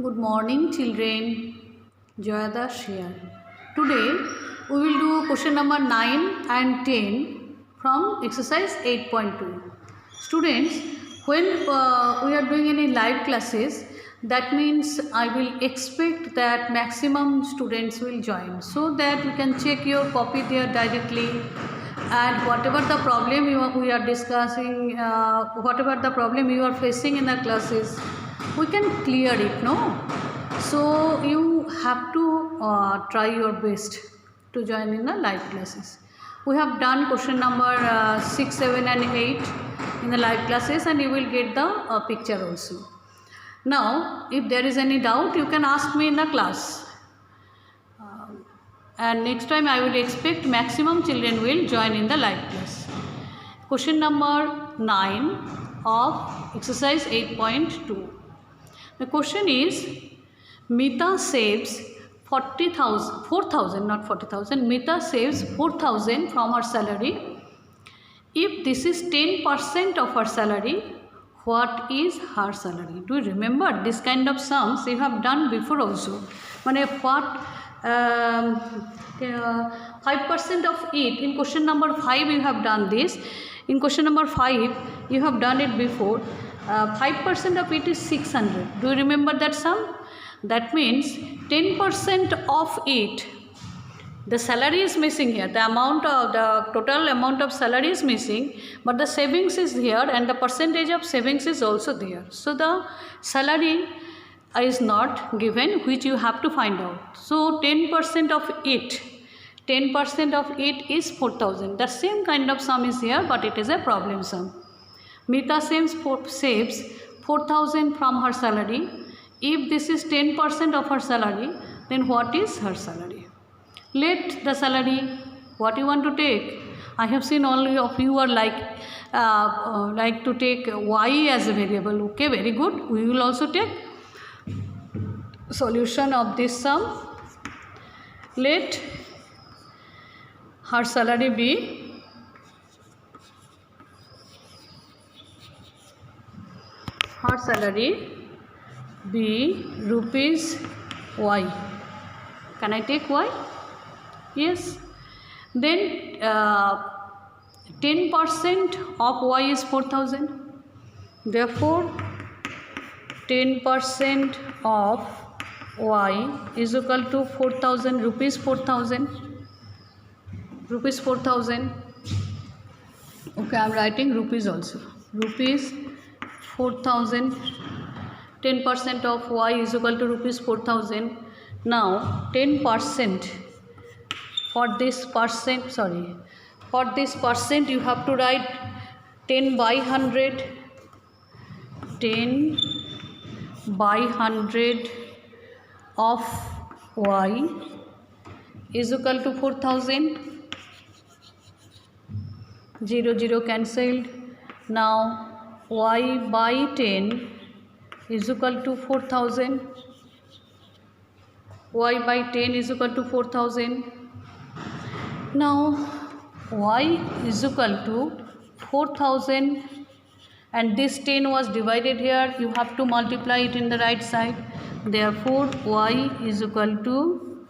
Good morning, children. Joyadas here. Today we will do question number 9 and 10 from exercise 8.2. Students, when we are doing any live classes, that means I will expect that maximum students will join so that you can check your copy there directly, and whatever the problem we are discussing, whatever the problem you are facing in the classes, we can clear it, no? So you have to try your best to join in the live classes. We have done question number 6, 7 and 8 in the live classes, and you will get the picture also. Now if there is any doubt, you can ask me in the class, and next time I will expect maximum children will join in the live class. Question number 9 of exercise 8.2. The question is, Mita saves 4,000, not 40,000. Mita saves 4,000 from her salary. If this is 10% of her salary, what is her salary? Do you remember this kind of sums you have done before also? What 5% of it, in question number 5 you have done this. In question number 5 you have done it before. 5% of it is 600. Do you remember that sum? That means 10% of it, the salary is missing here. The total amount of salary is missing, but the savings is here and the percentage of savings is also there. So the salary is not given, which you have to find out. So 10% of it is 4,000. The same kind of sum is here, but it is a problem sum. Mita saves 4,000 from her salary. If this is 10% of her salary, then what is her salary? Let the salary, what you want to take. I have seen all of you are like to take y as a variable. Okay, very good. We will also take solution of this sum. Let her salary be rupees y. Can I take y? Yes. Then 10% of y is 4,000. Therefore 10% of y is equal to 4,000 rupees. 4,000. Okay, I am writing rupees also. Rupees 4,000. 10% of y is equal to rupees 4,000. Now 10% for this percent you have to write 10 by 100. 10 by 100 of y is equal to 4,000. 0 0 cancelled. Now y by 10 is equal to 4,000. Y by 10 is equal to 4,000. Now y is equal to 4,000, and this 10 was divided here. You have to multiply it in the right side. Therefore y is equal to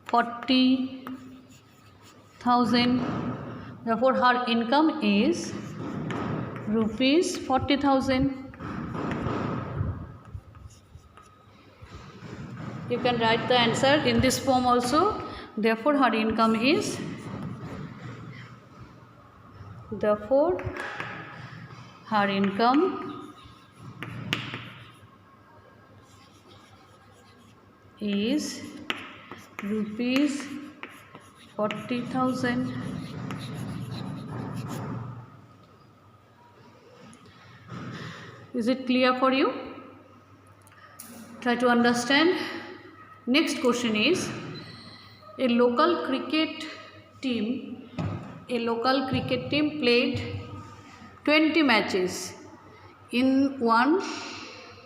40,000. Therefore her income is rupees 40,000. You can write the answer in this form also. Therefore her income is rupees 40,000. Is it clear for you? Try to understand. Next question is, a local cricket team played 20 matches in one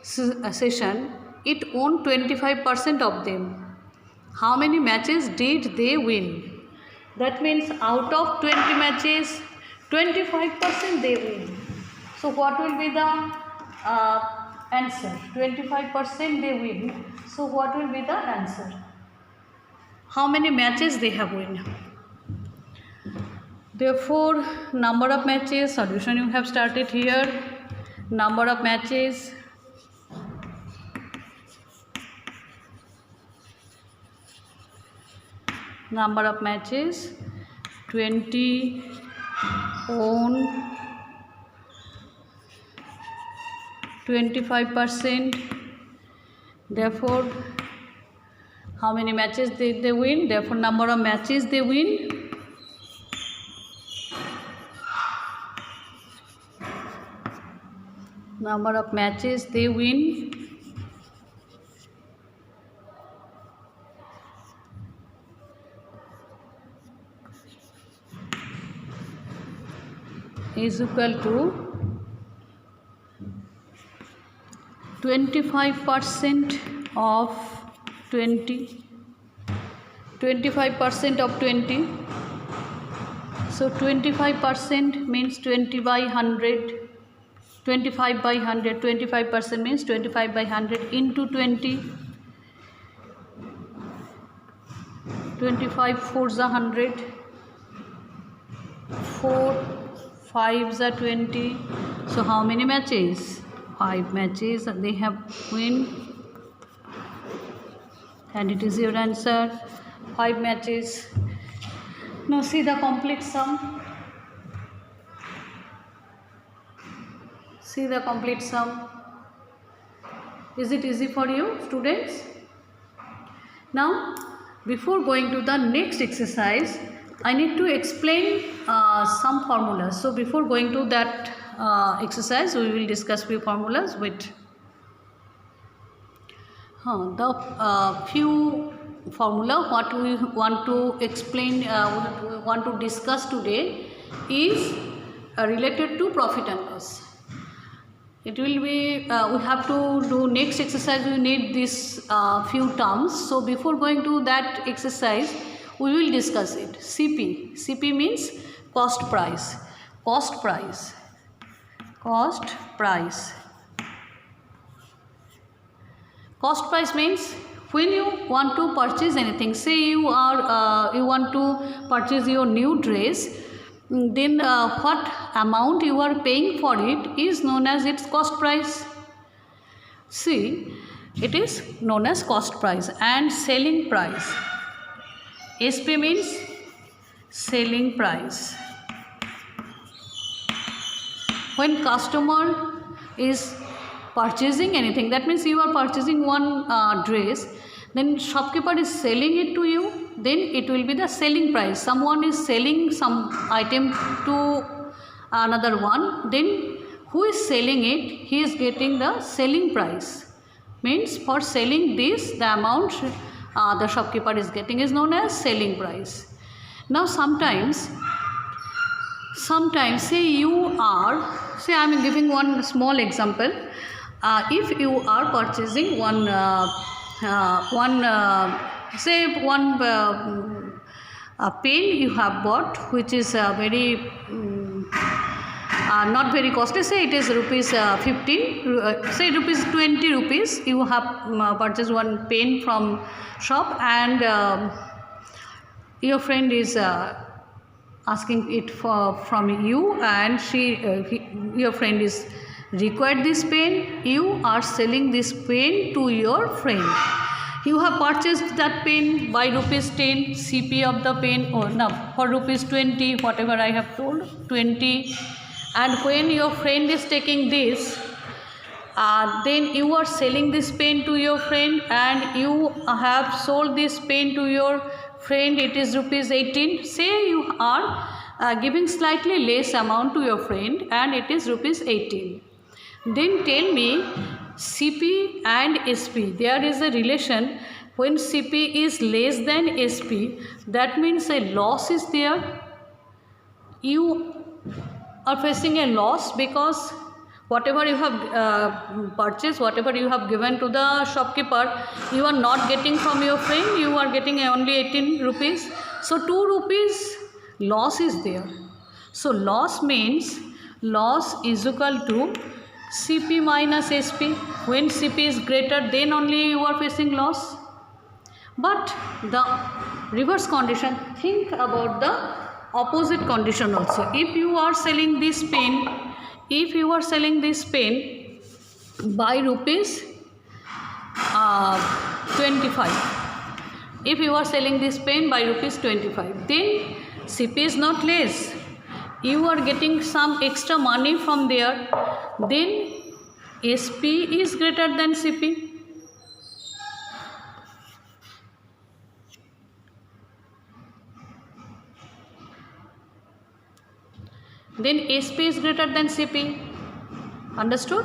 session. It won 25% of them. How many matches did they win? That means out of 20 matches, 25% they win. So what will be the answer. 25% they win. So what will be the answer? How many matches they have won? Therefore, number of matches, solution you have started here. Number of matches. Number of matches 20 own 25%. Therefore, how many matches did they win? Therefore, number of matches they win. Number of matches they win is equal to 25% of 20. 25% of 20. So 25% means 20 by 100. 25 by 100. 25% means 25 by 100 into 20. 25 4s are 100. 4 5s are 20. So how many matches? 5 matches they have win. And it is your answer. 5 matches. Now see the complete sum. See the complete sum. Is it easy for you, students? Now, before going to the next exercise, I need to explain some formulas. So, before going to that exercise, we will discuss few formulas with the few formula. What we want to explain, we want to discuss today is related to profit and loss. It will be, we have to do next exercise, we need these few terms. So, before going to that exercise, we will discuss it. CP. CP means cost price. Cost price. Cost price. Cost price means when you want to purchase anything, say you want to purchase your new dress, then what amount you are paying for it is known as its cost price. See, it is known as cost price. And selling price. SP means selling price. When customer is purchasing anything, that means you are purchasing one dress, then shopkeeper is selling it to you, then it will be the selling price. Someone is selling some item to another one, then who is selling it, he is getting the selling price. Means for selling this, the amount the shopkeeper is getting is known as selling price. Now sometimes say you are, say I am giving one small example. If you are purchasing one pen you have bought, which is very not very costly, say it is rupees 15, say rupees 20 rupees, you have purchased one pen from shop, and your friend is asking it from you, and your friend is required this pen. You are selling this pen to your friend. You have purchased that pen by rupees 10, CP of the pen, or no, for rupees 20, whatever I have told, 20. And when your friend is taking this, then you are selling this pen to your friend, and you have sold this pen to your friend, it is rupees 18. Say you are giving slightly less amount to your friend, and it is rupees 18. Then tell me, CP and SP, there is a relation. When CP is less than SP, that means a loss is there. You are facing a loss because whatever you have purchased, whatever you have given to the shopkeeper, you are not getting from your friend, you are getting only 18 rupees. So 2 rupees loss is there. So loss means loss is equal to CP minus SP. when Cp is greater, then only you are facing loss. But the reverse condition, think about the opposite condition also. If you are selling this pen, by rupees 25, if you are selling this pen by rupees 25, then Cp is not less, you are getting some extra money from there, then Sp is greater than Cp. Then Sp is greater than Cp. Understood?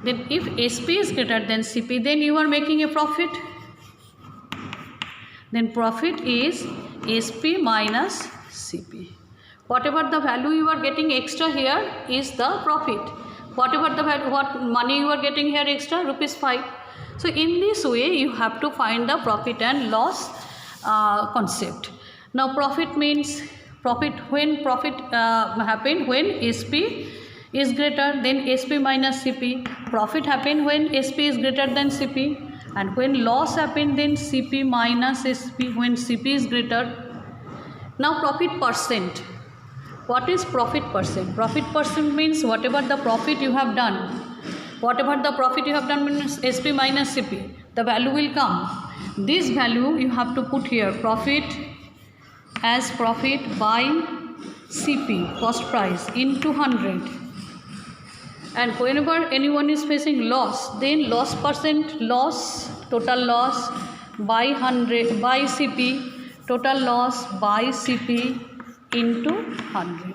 Then if Sp is greater than Cp, then you are making a profit. Then profit is Sp minus Cp. Whatever the value you are getting extra here is the profit. Whatever the value, what money you are getting here extra, rupees 5. So in this way you have to find the profit and loss concept. Now profit means when profit happen when Sp is greater than Sp minus Cp. Profit happen when Sp is greater than Cp, and when loss happen then Cp minus Sp when Cp is greater. Now profit percent. What is profit percent? Profit percent means whatever the profit you have done. Whatever the profit you have done means Sp minus Cp. The value will come. This value you have to put here, profit as profit by Cp, cost price, into 100. And whenever anyone is facing loss, then loss percent, loss, total loss by 100 by Cp, total loss by Cp into 100.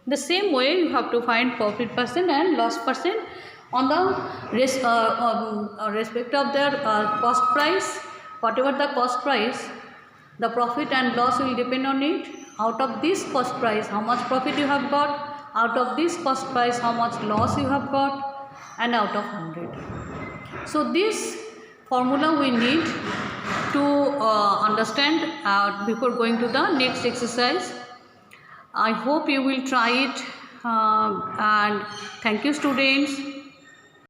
The same way you have to find profit percent and loss percent on the respect of their cost price. Whatever the cost price, the profit and loss will depend on it. Out of this cost price, how much profit you have got, out of this cost price, how much loss you have got, and out of 100. So this formula we need to understand before going to the next exercise. I hope you will try it, and thank you students.